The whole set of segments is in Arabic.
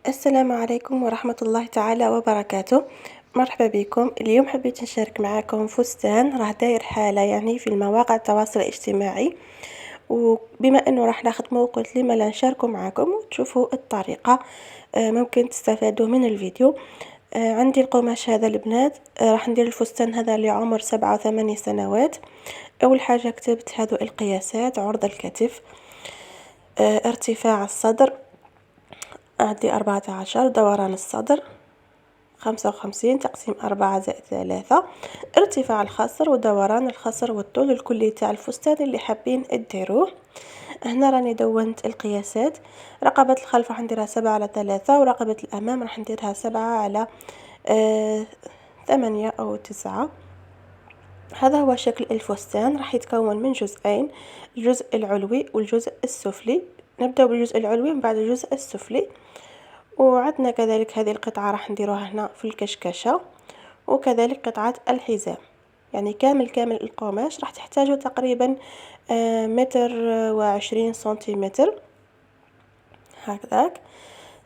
السلام عليكم ورحمة الله تعالى وبركاته. مرحبا بكم. اليوم حبيت نشارك معاكم فستان راه داير حالة يعني في المواقع التواصل الاجتماعي، وبما انه راح نخدمه قلت لي لا نشاركه معاكم وتشوفوا الطريقة. ممكن تستفادوا من الفيديو. عندي القماش هذا البنات، راح ندير الفستان هذا لعمر 7 و8 سنوات. اول حاجة كتبت هذو القياسات: عرض الكتف، ارتفاع الصدر عندي 14، دوران الصدر 55 تقسيم 4 زائد 3، ارتفاع الخصر ودوران الخصر والطول الكلي تاع الفستان اللي حابين تديروه. هنا راني دونت القياسات. رقبة الخلف راح نديرها 7 على 3، ورقبة الأمام راح نديرها 7 على 8 أو 9. هذا هو شكل الفستان، راح يتكون من جزئين: الجزء العلوي والجزء السفلي. نبدأ بالجزء العلوي من بعد الجزء السفلي. وعندنا كذلك هذه القطعة راح نديروها هنا في الكشكشة، وكذلك قطعة الحزام. يعني كامل القماش راح تحتاجوا تقريبا 1 متر و20 سنتيمتر هكذاك.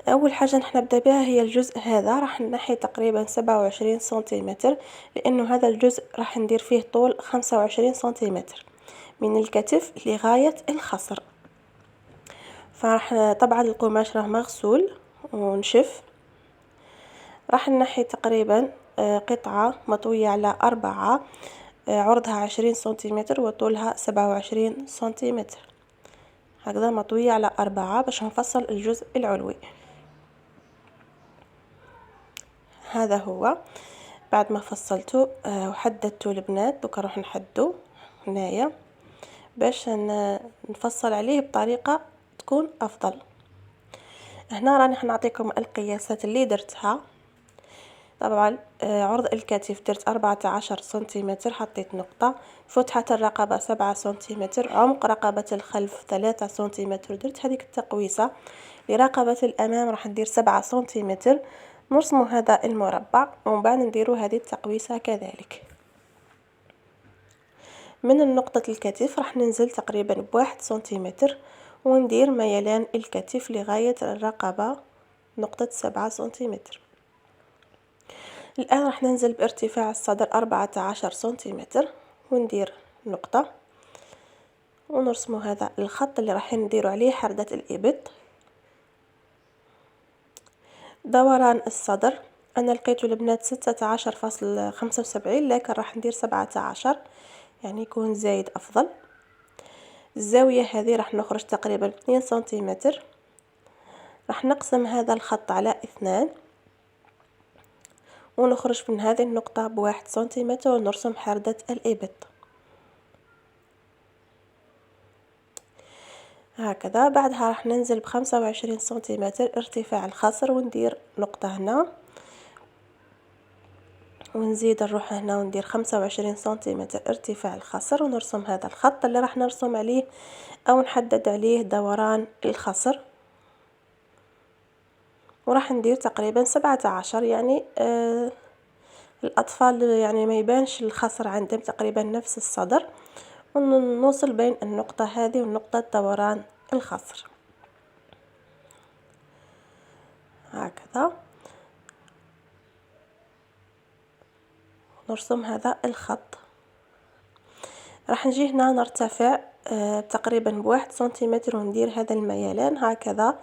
اول حاجة نحن نبدأ بها هي الجزء هذا، راح نحي تقريبا 27 سنتيمتر، لانه هذا الجزء راح ندير فيه طول 25 سنتيمتر من الكتف لغاية الخصر. فراح طبعا القماش راه مغسول ونشف. راح نحي تقريبا قطعة مطوية على 4، عرضها 20 سنتيمتر وطولها 27 سنتيمتر، هكذا مطوية على 4 باش نفصل الجزء العلوي. هذا هو بعد ما فصلته وحددته البنات. دوكا نروح نحدو هنايا باش نفصل عليه بطريقة تكون أفضل. هنا راني حنعطيكم القياسات اللي درتها. طبعا عرض الكتف درت 14 سنتيمتر، حطيت نقطة. فتحة الرقبة 7 سنتيمتر. عمق رقبة الخلف 3 سنتيمتر، درت هذيك التقويسة. لرقبة الأمام راح ندير 7 سنتيمتر. نرسم هذا المربع ومن بعد نديرو هذه التقويسة كذلك. من نقطة الكتف راح ننزل تقريبا ب1 سنتيمتر، وندير ميلان الكتف لغاية الرقبة نقطة 7 سنتيمتر. الآن راح ننزل بارتفاع الصدر 14 سنتيمتر وندير نقطة، ونرسم هذا الخط اللي راح نديرو عليه حردة الإبط. دوران الصدر أنا لقيته البنات 16.75، لكن راح ندير 17، يعني يكون زايد أفضل. الزاوية هذه راح نخرج تقريبا 2 سنتيمتر. راح نقسم هذا الخط على 2 ونخرج من هذه النقطة ب1 سنتيمتر ونرسم حردة الإبط هكذا. بعدها راح ننزل ب25 سنتيمتر ارتفاع الخصر وندير نقطة هنا، ونزيد نروح هنا وندير 25 سنتيمتر ارتفاع الخصر ونرسم هذا الخط اللي راح نرسم عليه أو نحدد عليه دوران الخصر. وراح ندير تقريبا 17، يعني الأطفال يعني ما يبانش الخصر عندهم تقريبا نفس الصدر، ونوصل بين النقطة هذه والنقطة دوران الخصر هكذا. نرسم هذا الخط. راح نجي هنا نرتفع تقريبا ب1 سنتيمتر وندير هذا الميلان هكذا،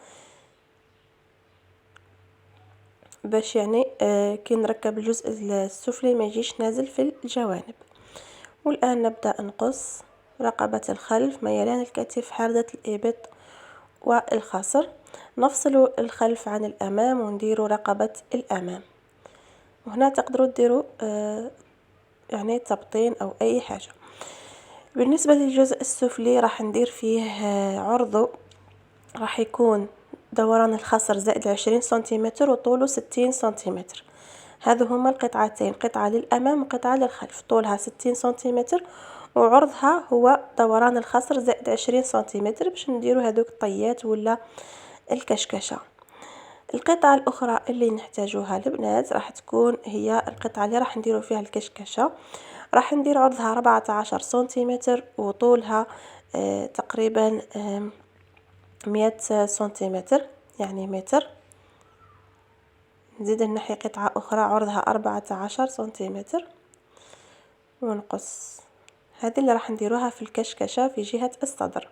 باش يعني كي نركب الجزء السفلي ما يجيش نازل في الجوانب. والآن نبدأ نقص رقبة الخلف، ميلان الكتف، حردة الإبط والخصر. نفصل الخلف عن الأمام ونديروا رقبة الأمام. وهنا تقدروا ديروا يعني تبطين أو أي حاجة. بالنسبة للجزء السفلي راح ندير فيه عرضه راح يكون دوران الخصر زائد 20 سنتيمتر وطوله 60 سنتيمتر. هذو هما القطعتين، قطعة للأمام وقطعة للخلف. طولها 60 سنتيمتر وعرضها هو دوران الخصر زائد 20 سنتيمتر باش نديرو هذوك الطيات ولا الكشكشة. القطعة الأخرى اللي نحتاجوها البنات راح تكون هي القطعة اللي راح نديرو فيها الكشكشة. راح ندير عرضها 14 سنتيمتر وطولها تقريبا 100 سنتيمتر، يعني متر. نزيد الناحية قطعة أخرى عرضها 14 سنتيمتر ونقص. هذه اللي راح نديروها في الكشكشة في جهة الصدر.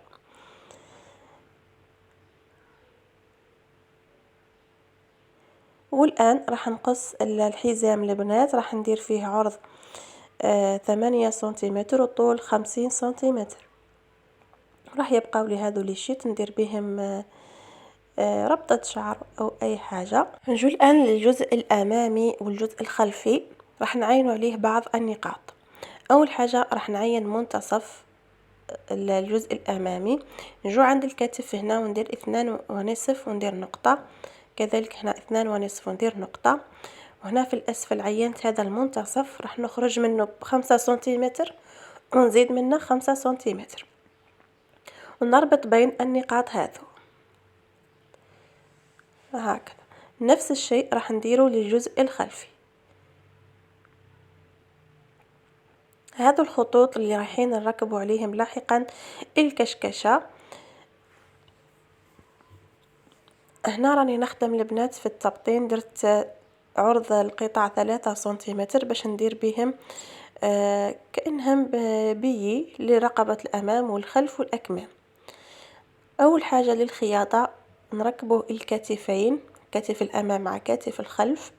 والآن راح نقص الحزام البنات، راح ندير فيه عرض 8 سنتيمتر وطول 50 سنتيمتر. راح يبقاو لي هذو لي شيت ندير بهم ربطة شعر أو أي حاجة. نجو الآن للجزء الأمامي والجزء الخلفي، راح نعين عليه بعض النقاط. أول حاجة راح نعين منتصف الجزء الأمامي، نجو عند الكتف هنا وندير 2.5 وندير نقطة، كذلك هنا 2.5 وندير نقطة، وهنا في الأسفل عينت هذا المنتصف راح نخرج منه ب5 سنتيمتر ونزيد منه 5 سنتيمتر ونربط بين النقاط هذو هكذا. نفس الشيء راح نديره للجزء الخلفي. هذو الخطوط اللي رايحين نركبوا عليهم لاحقا الكشكشة. هنا راني نخدم البنات في التبطين، درت عرض القطع 3 سنتيمتر باش ندير بهم كأنهم بيي لرقبة الأمام والخلف والأكمام. أول حاجة للخياطة نركبوا الكتفين، كتف الأمام مع كتف الخلف.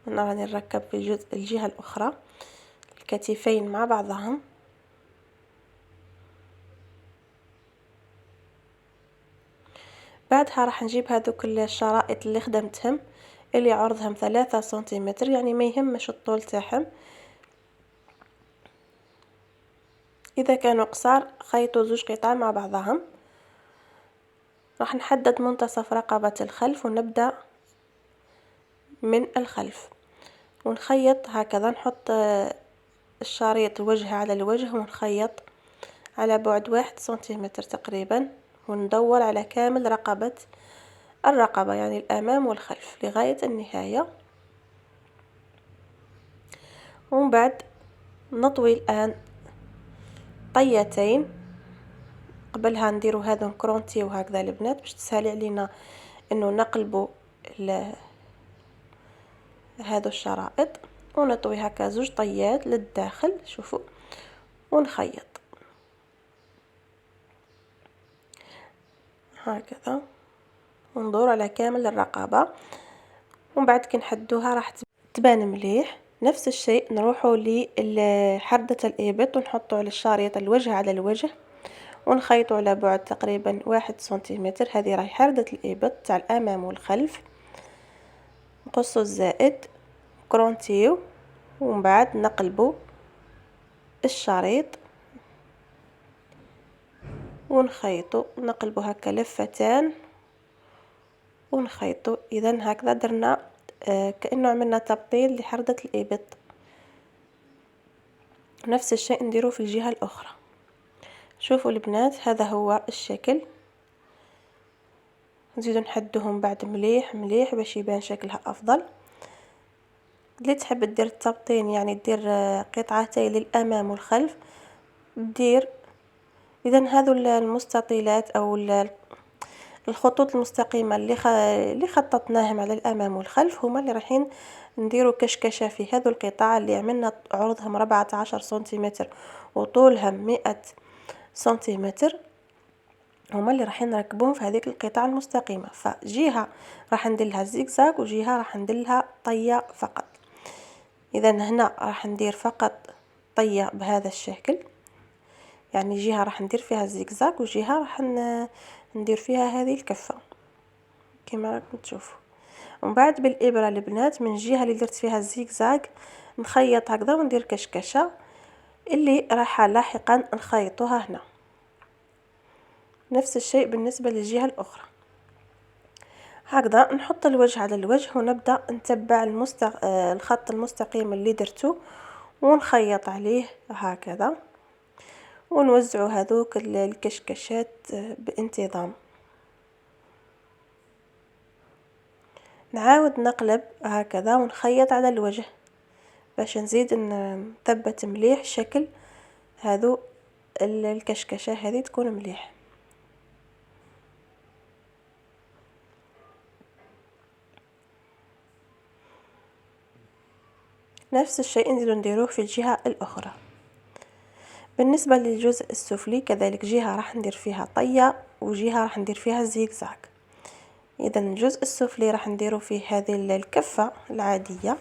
هنا راني نركب في الجهة الأخرى الكتفين مع بعضهم. بعدها راح نجيب هذوك الشرائط اللي خدمتهم اللي عرضهم 3 سنتيمتر، يعني ما يهمش الطول تاعهم، إذا كانوا قصار خيطوا زوج قطع مع بعضهم. راح نحدد منتصف رقبة الخلف ونبدأ من الخلف ونخيط هكذا، نحط الشريط الوجه على الوجه ونخيط على بعد 1 سنتيمتر تقريبا، وندور على كامل الرقبة يعني الأمام والخلف لغاية النهاية. ومن بعد نطوي الآن طيتين، قبلها نديرو هذا كرونتي وهكذا البنات باش تسهل علينا انه نقلبوا هذا الشرائط، ونطوي هكا زوج طيات للداخل شوفوا ونخيط هكذا وندور على كامل الرقبة. ومن بعد كي نحدوها راح تبان مليح. نفس الشيء نروحوا لحردة الإبط ونحطوا على الشريط الوجه على الوجه ونخيطوا على بعد تقريبا 1 سنتيمتر. هذه راهي حردة الإبط تاع الأمام والخلف، نقصوا الزائد كرونتيو ومن بعد نقلبوا الشريط ونخيطوا، نقلبوا هكا لفتان ونخيطوا. إذا هكذا درنا كأنه عملنا تبطيل لحردة الإبط. نفس الشيء نديروه في الجهة الأخرى. شوفوا البنات هذا هو الشكل، نزيدو نحدوهم بعد مليح مليح باش يبان شكلها أفضل. اللي تحب دير التبطين يعني دير قطعتين للأمام والخلف دير. إذا هذو المستطيلات أو الخطوط المستقيمة اللي خططناهم على الأمام والخلف هما اللي رايحين نديروا كشكشة في هذو القطع اللي عملنا عرضهم 14 سنتيمتر وطولهم 100 سنتيمتر، هما اللي رايحين نركبوهم في هذيك القطع المستقيمة. فجهة راح ندير لها زيكزاك وجهة راح ندير لها طية فقط. إذا هنا راح ندير فقط طية بهذا الشكل، يعني جهة راح ندير فيها زيكزاك وجهة راح ندير فيها هذه الكفة كما راكم تشوفوا. ومن بعد بالإبرة البنات من الجهة اللي درت فيها الزيكزاك نخيط هكذا وندير كشكشة اللي راح لاحقا نخيطوها هنا. نفس الشيء بالنسبة للجهة الأخرى. هكذا نحط الوجه على الوجه ونبدأ نتبع الخط المستقيم اللي درته ونخيط عليه هكذا ونوزع هذوك الكشكشات بانتظام. نعاود نقلب هكذا ونخيط على الوجه باش نزيد نثبت مليح شكل هذو الكشكشة هذه تكون مليح. نفس الشيء نزيدو نديروه في الجهة الأخرى. بالنسبة للجزء السفلي كذلك جهة راح ندير فيها طية وجهة راح ندير فيها زيكزاك. إذا الجزء السفلي راح نديرو فيه هذه الكفة العادية،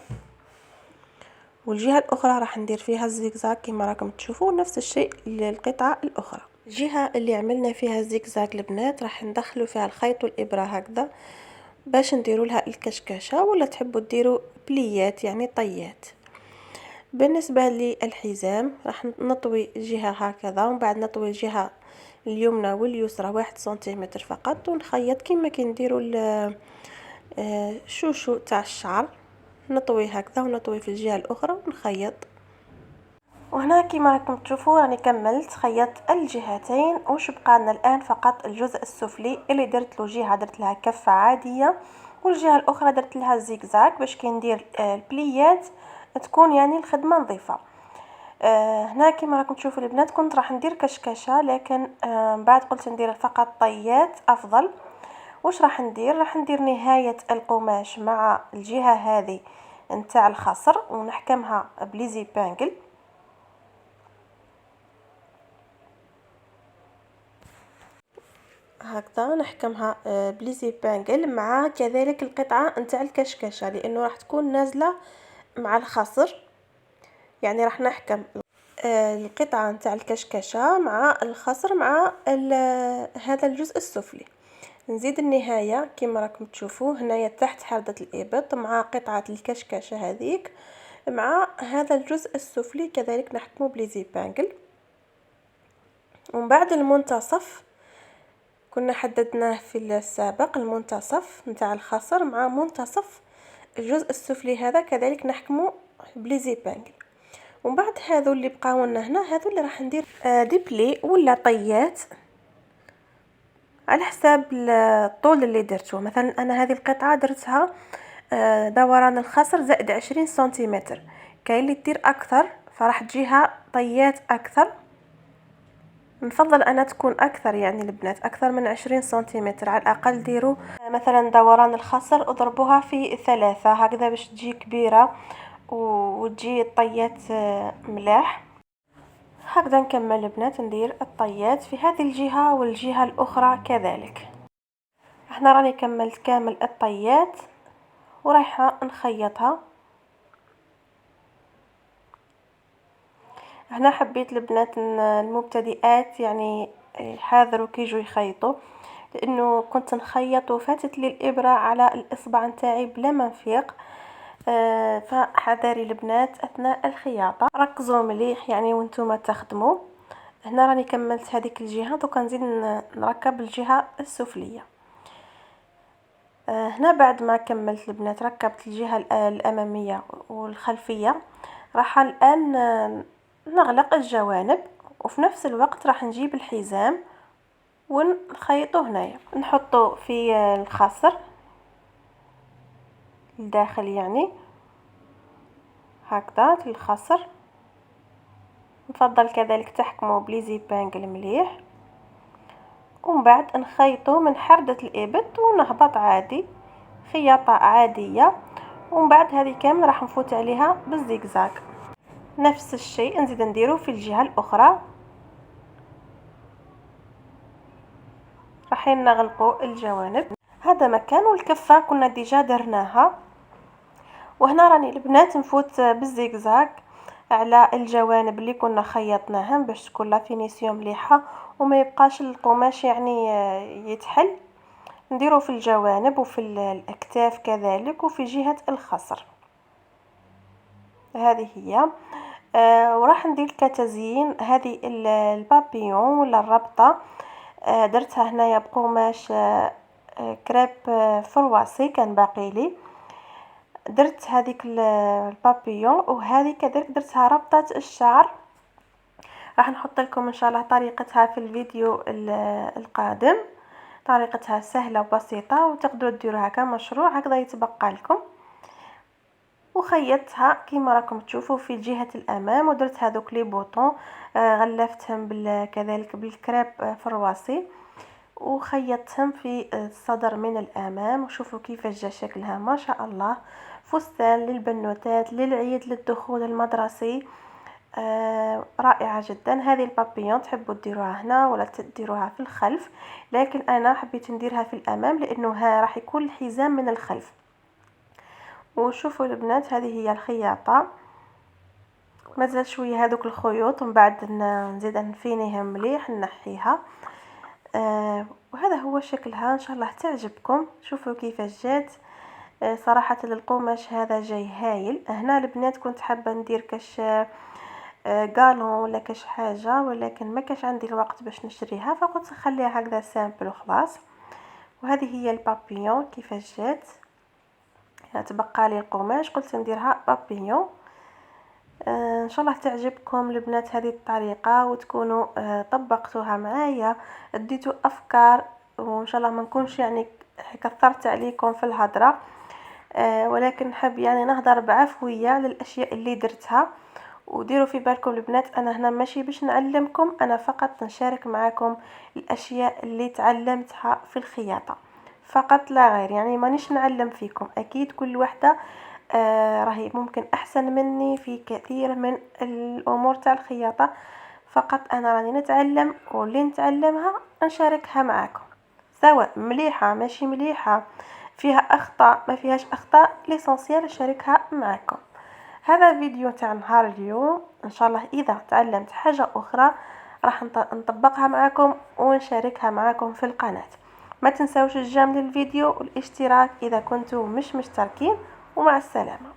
والجهة الأخرى راح ندير فيها الزيكزاك كما راكم تشوفوا. نفس الشيء للقطعة الأخرى. الجهة اللي عملنا فيها الزيكزاك البنات راح ندخلوا فيها الخيط والإبرة هكذا باش نديروا لها الكشكشة، ولا تحبوا ديروا بليات يعني طيات. بالنسبة للحزام راح نطوي جهة هكذا، ومن بعد نطوي الجهة اليمنى واليسرى 1 سنتيمتر فقط، ونخيط كما كنديروا الشوشو تاع الشعر. نطوي هكذا ونطوي في الجهة الأخرى ونخيط. وهنا كما راكم تشوفوا راني كملت خيطت الجهتين، وش بقى لنا الآن فقط الجزء السفلي اللي درت له جهة درت لها كفة عادية، والجهة الأخرى درت لها زيكزاك باش كي ندير البليات تكون يعني الخدمة نظيفة. هنا كما راكم تشوفوا البنات كنت راح ندير كشكشة، لكن بعد قلت ندير فقط طيات أفضل. وش راح ندير؟ راح ندير نهاية القماش مع الجهة هذه نتاع الخصر ونحكمها بليزي بانجل هكذا، نحكمها بليزي بانجل مع كذلك القطعة نتاع الكشكشة، لأنه راح تكون نازلة مع الخصر. يعني راح نحكم القطعة نتاع الكشكشة مع الخصر مع هذا الجزء السفلي. نزيد النهاية كما راكم تشوفوا هنايا تحت حردة الإبط مع قطعة الكشكشة هذيك مع هذا الجزء السفلي كذلك نحكمه بليزي بانجل. ومن بعد المنتصف كنا حددناه في السابق، المنتصف نتاع الخصر مع منتصف الجزء السفلي هذا كذلك نحكمه بليزي بانجل. ومن بعد هذو اللي بقاو لنا هنا هذو اللي راح ندير ديبلي ولا طيات على حساب الطول اللي درته. مثلا انا هذه القطعه درتها دوران الخصر زائد 20 سنتيمتر، كاين اللي دير اكثر فراح تجيها طيات اكثر. نفضل انا تكون اكثر، يعني البنات اكثر من 20 سنتيمتر على الاقل. ديروا مثلا دوران الخصر اضربوها في 3 هكذا باش تجي كبيره وتجي الطيات ملاح. هكذا نكمل البنات ندير الطيات في هذه الجهة والجهة الأخرى كذلك. احنا راني كملت كامل الطيات ورايحة نخيطها. هنا حبيت البنات المبتدئات يعني يحاذروا كي يجوا يخيطوا، لانه كنت نخيط وفاتت لي الابره على الاصبع نتاعي بلا ما نفيق. فحذاري البنات اثناء الخياطه، ركزوا مليح يعني وانتم تخدموا. هنا راني كملت هذيك الجهه، دوكا نزيد نركب الجهه السفليه. هنا بعد ما كملت البنات ركبت الجهه الاماميه والخلفيه، راح الان نغلق الجوانب، وفي نفس الوقت راح نجيب الحزام ونخيطه هنايا. نحطه في الخصر الداخل يعني هكذا في الخصر. نفضل كذلك تحكموا بليزي بانجل مليح، ومن بعد نخيطه من حردة الإبط ونهبط عادي خياطة عادية. ومن بعد هذه كامل راح نفوت عليها بالزيكزاك. نفس الشيء نزيد نديره في الجهة الأخرى. راح نغلقوا الجوانب. هذا مكان والكفة كنا ديجا درناها، وهنا راني البنات نفوت بالزيكزاك على الجوانب اللي كنا خيطناهم باش تكون لا فينيسيون مليحه وما يبقاش القماش يعني يتحل. نديرو في الجوانب وفي الاكتاف كذلك وفي جهه الخصر. هذه هي. وراح ندير كتزيين هذه البابيون ولا الربطه. درتها هنايا بقماش كريب فرواسي كان باقي لي. درت هذيك البابيون، وهذه كذلك درتها ربطة الشعر. راح نحط لكم ان شاء الله طريقتها في الفيديو القادم. طريقتها سهلة وبسيطة وتقدروا ديروها كمشروع هكذا يتبقى لكم. وخيطتها كما راكم تشوفوا في جهة الامام، ودرت هذوك لي بوطون غلفتهم كذلك بالكريب فرواسي، وخيطتهم في الصدر من الامام، وشوفوا كيفاش جا شكلها ما شاء الله. فستان للبنوتات للعيد للدخول المدرسي. رائعة جدا. هذه البابيون تحبوا ديروها هنا ولا تديروها في الخلف، لكن انا حبيت نديرها في الامام لانه راح يكون الحزام من الخلف. وشوفوا البنات هذه هي الخياطة. مازال شويه هذوك الخيوط ومن بعد نزيد نفينيها مليح نحيها. وهذا هو شكلها، ان شاء الله تعجبكم. شوفوا كيفاش جات. صراحه القماش هذا جاي هايل. هنا البنات كنت حابه ندير كاش قالون ولا كاش حاجه، ولكن ما كاش عندي الوقت باش نشريها، فقلت نخليها هكذا سامبل وخلاص. وهذه هي البابيون كيفاش جات. تبقى لي القماش قلت نديرها بابيون. ان شاء الله تعجبكم البنات هذه الطريقه وتكونوا طبقتوها معايا، اديتوا افكار، وان شاء الله ما نكونش يعني كثرت عليكم في الهضره. ولكن حب يعني نهضر بعفويه على الاشياء اللي درتها. وديروا في بالكم البنات، انا هنا ماشي باش نعلمكم، انا فقط نشارك معكم الاشياء اللي تعلمتها في الخياطه فقط لا غير. يعني مانيش نعلم فيكم، اكيد كل وحده راهي ممكن احسن مني في كثير من الامور تاع الخياطه، فقط انا راني نتعلم، واللي نتعلمها نشاركها معكم، سواء مليحه ماشي مليحه، فيها اخطاء ما فيهاش اخطاء، ليسونسيال نشاركها معكم. هذا فيديو تاع نهار اليوم. ان شاء الله اذا تعلمت حاجه اخرى راح نطبقها معكم ونشاركها معكم في القناه. ما تنسوش الجيم للفيديو والاشتراك اذا كنتم مش مشتركين، ومع السلامه.